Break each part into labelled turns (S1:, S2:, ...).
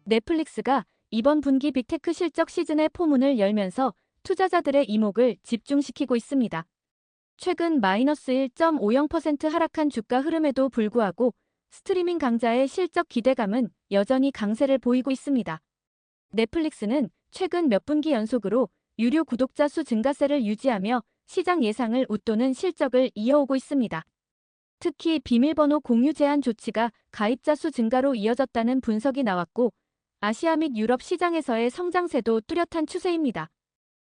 S1: 넷플릭스가 이번 분기 빅테크 실적 시즌의 포문을 열면서 투자자들의 이목을 집중시키고 있습니다. 최근 마이너스 1.50% 하락한 주가 흐름에도 불구하고 스트리밍 강자의 실적 기대감은 여전히 강세를 보이고 있습니다. 넷플릭스는 최근 몇 분기 연속으로 유료 구독자 수 증가세를 유지하며 시장 예상을 웃도는 실적을 이어오고 있습니다. 특히 비밀번호 공유 제한 조치가 가입자 수 증가로 이어졌다는 분석이 나왔고, 아시아 및 유럽 시장에서의 성장세도 뚜렷한 추세입니다.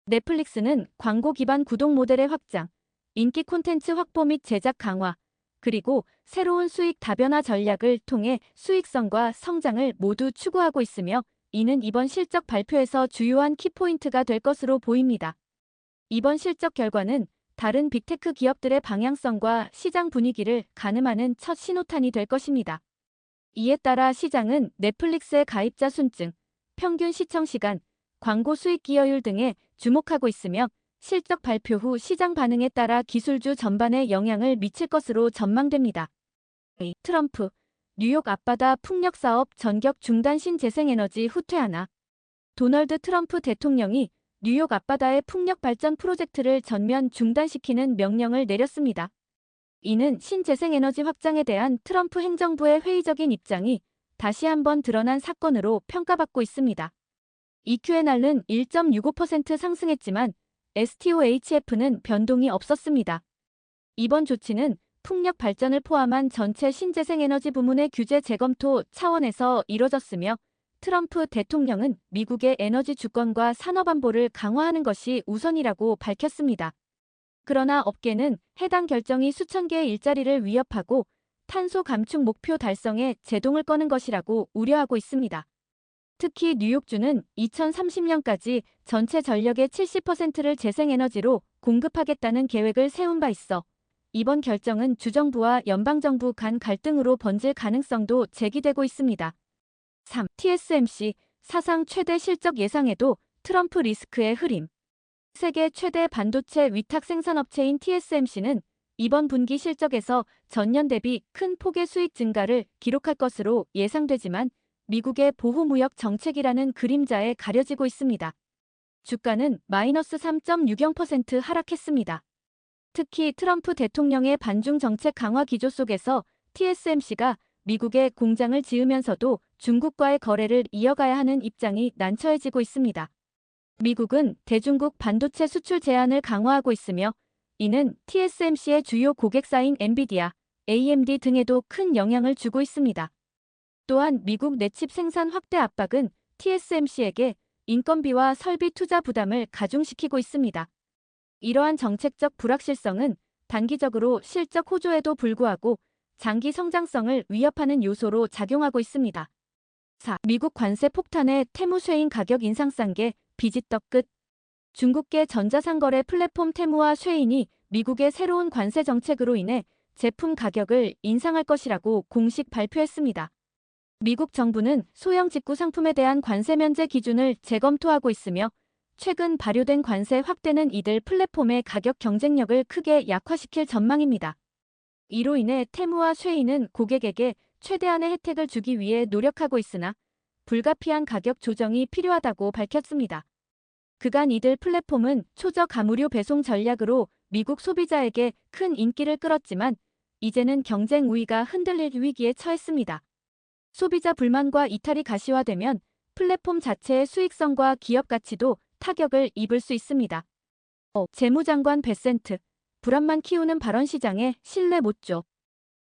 S1: 넷플릭스는 광고 기반 구독 모델의 확장, 인기 콘텐츠 확보 및 제작 강화, 그리고 새로운 수익 다변화 전략을 통해 수익성과 성장을 모두 추구하고 있으며, 이는 이번 실적 발표에서 주요한 키포인트가 될 것으로 보입니다. 이번 실적 결과는 다른 빅테크 기업들의 방향성과 시장 분위기를 가늠하는 첫 신호탄이 될 것입니다. 이에 따라 시장은 넷플릭스의 가입자 순증, 평균 시청 시간, 광고 수익 기여율 등에 주목하고 있으며, 실적 발표 후 시장 반응에 따라 기술주 전반에 영향을 미칠 것으로 전망됩니다. 트럼프, 뉴욕 앞바다 풍력 사업 전격 중단 신재생에너지 후퇴하나. 도널드 트럼프 대통령이 뉴욕 앞바다의 풍력 발전 프로젝트를 전면 중단시키는 명령을 내렸습니다. 이는 신재생에너지 확장에 대한 트럼프 행정부의 회의적인 입장이 다시 한번 드러난 사건으로 평가받고 있습니다. EQNR는 1.65% 상승했지만 STOHF는 변동이 없었습니다. 이번 조치는 풍력 발전을 포함한 전체 신재생에너지 부문의 규제 재검토 차원에서 이뤄졌으며, 트럼프 대통령은 미국의 에너지 주권과 산업안보를 강화하는 것이 우선이라고 밝혔습니다. 그러나 업계는 해당 결정이 수천 개의 일자리를 위협하고 탄소 감축 목표 달성에 제동을 거는 것이라고 우려하고 있습니다. 특히 뉴욕주는 2030년까지 전체 전력의 70%를 재생에너지로 공급하겠다는 계획을 세운 바 있어 이번 결정은 주정부와 연방정부 간 갈등으로 번질 가능성도 제기되고 있습니다. 3. TSMC 사상 최대 실적 예상에도 트럼프 리스크의 흐림. 세계 최대 반도체 위탁 생산업체인 TSMC는 이번 분기 실적에서 전년 대비 큰 폭의 수익 증가를 기록할 것으로 예상되지만, 미국의 보호무역 정책이라는 그림자에 가려지고 있습니다. 주가는 마이너스 3.60% 하락했습니다. 특히 트럼프 대통령의 반중 정책 강화 기조 속에서 TSMC가 미국에 공장을 지으면서도 중국과의 거래를 이어가야 하는 입장이 난처해지고 있습니다. 미국은 대중국 반도체 수출 제한을 강화하고 있으며, 이는 TSMC의 주요 고객사인 엔비디아, AMD 등에도 큰 영향을 주고 있습니다. 또한 미국 내칩 생산 확대 압박은 TSMC에게 인건비와 설비 투자 부담을 가중시키고 있습니다. 이러한 정책적 불확실성은 단기적으로 실적 호조에도 불구하고 장기 성장성을 위협하는 요소로 작용하고 있습니다. 4. 미국 관세 폭탄에 테무 쉐인 가격 인상 싼게 비지떡 끝. 중국계 전자상거래 플랫폼 테무와 쉐인이 미국의 새로운 관세 정책으로 인해 제품 가격을 인상할 것이라고 공식 발표했습니다. 미국 정부는 소형 직구 상품에 대한 관세 면제 기준을 재검토하고 있으며, 최근 발효된 관세 확대는 이들 플랫폼의 가격 경쟁력을 크게 약화시킬 전망입니다. 이로 인해 테무와 쉐인은 고객에게 최대한의 혜택을 주기 위해 노력하고 있으나 불가피한 가격 조정이 필요하다고 밝혔습니다. 그간 이들 플랫폼은 초저 가무료 배송 전략으로 미국 소비자에게 큰 인기를 끌었지만, 이제는 경쟁 우위가 흔들릴 위기에 처했습니다. 소비자 불만과 이탈이 가시화되면 플랫폼 자체의 수익성과 기업 가치도 타격을 입을 수 있습니다. 재무장관 베센트, 불안만 키우는 발언 시장에 신뢰 못 줘.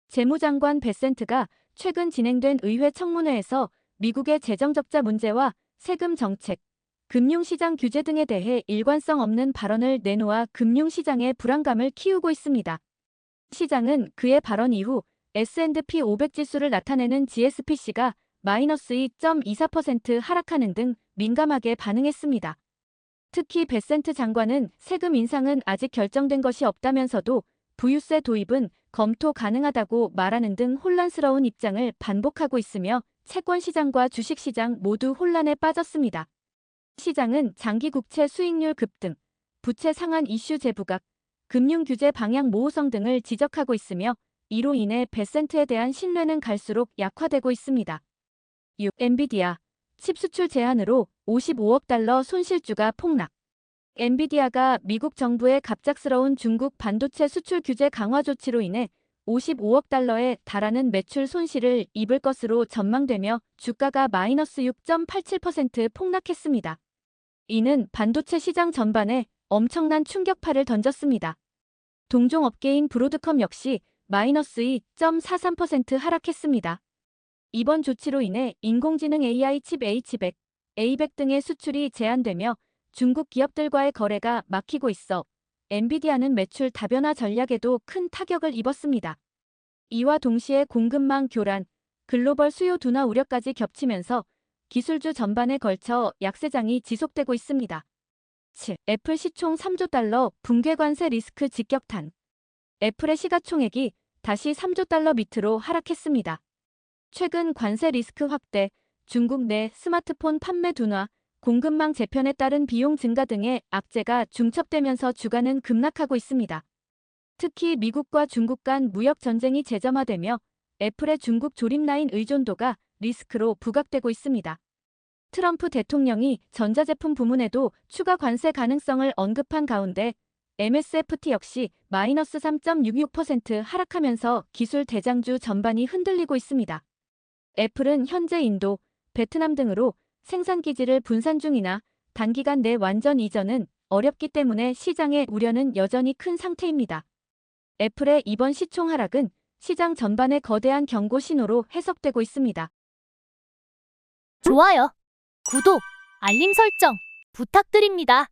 S1: 재무장관 베센트가 최근 진행된 의회 청문회에서 미국의 재정적자 문제와 세금 정책, 금융시장 규제 등에 대해 일관성 없는 발언을 내놓아 금융시장의 불안감을 키우고 있습니다. 시장은 그의 발언 이후 S&P 500 지수를 나타내는 GSPC가 마이너스 2.24% 하락하는 등 민감하게 반응했습니다. 특히 베센트 장관은 세금 인상은 아직 결정된 것이 없다면서도 부유세 도입은 검토 가능하다고 말하는 등 혼란스러운 입장을 반복하고 있으며, 채권시장과 주식시장 모두 혼란에 빠졌습니다. 시장은 장기 국채 수익률 급등, 부채 상한 이슈 재부각, 금융규제 방향 모호성 등을 지적하고 있으며, 이로 인해 베센트에 대한 신뢰는 갈수록 약화되고 있습니다. 6. 엔비디아 칩 수출 제한으로 55억 달러 손실주가 폭락. 엔비디아가 미국 정부의 갑작스러운 중국 반도체 수출 규제 강화 조치로 인해 55억 달러에 달하는 매출 손실을 입을 것으로 전망되며 주가가 마이너스 6.87% 폭락했습니다. 이는 반도체 시장 전반에 엄청난 충격파를 던졌습니다. 동종 업계인 브로드컴 역시 마이너스 2.43% 하락했습니다. 이번 조치로 인해 인공지능 AI 칩 H100, A100 등의 수출이 제한되며 중국 기업들과의 거래가 막히고 있어 엔비디아는 매출 다변화 전략에도 큰 타격을 입었습니다. 이와 동시에 공급망 교란, 글로벌 수요 둔화 우려까지 겹치면서 기술주 전반에 걸쳐 약세장이 지속되고 있습니다. 7. 애플 시총 3조 달러 붕괴 관세 리스크 직격탄. 애플의 시가총액이 다시 3조 달러 밑으로 하락했습니다. 최근 관세 리스크 확대, 중국 내 스마트폰 판매 둔화, 공급망 재편에 따른 비용 증가 등의 악재가 중첩되면서 주가는 급락하고 있습니다. 특히 미국과 중국 간 무역 전쟁이 재점화되며 애플의 중국 조립 라인 의존도가 리스크로 부각되고 있습니다. 트럼프 대통령이 전자제품 부문에도 추가 관세 가능성을 언급한 가운데 MSFT 역시 마이너스 3.66% 하락하면서 기술 대장주 전반이 흔들리고 있습니다. 애플은 현재 인도, 베트남 등으로 생산 기지를 분산 중이나 단기간 내 완전 이전은 어렵기 때문에 시장의 우려는 여전히 큰 상태입니다. 애플의 이번 시총 하락은 시장 전반의 거대한 경고 신호로 해석되고 있습니다.
S2: 좋아요, 구독, 알림 설정 부탁드립니다.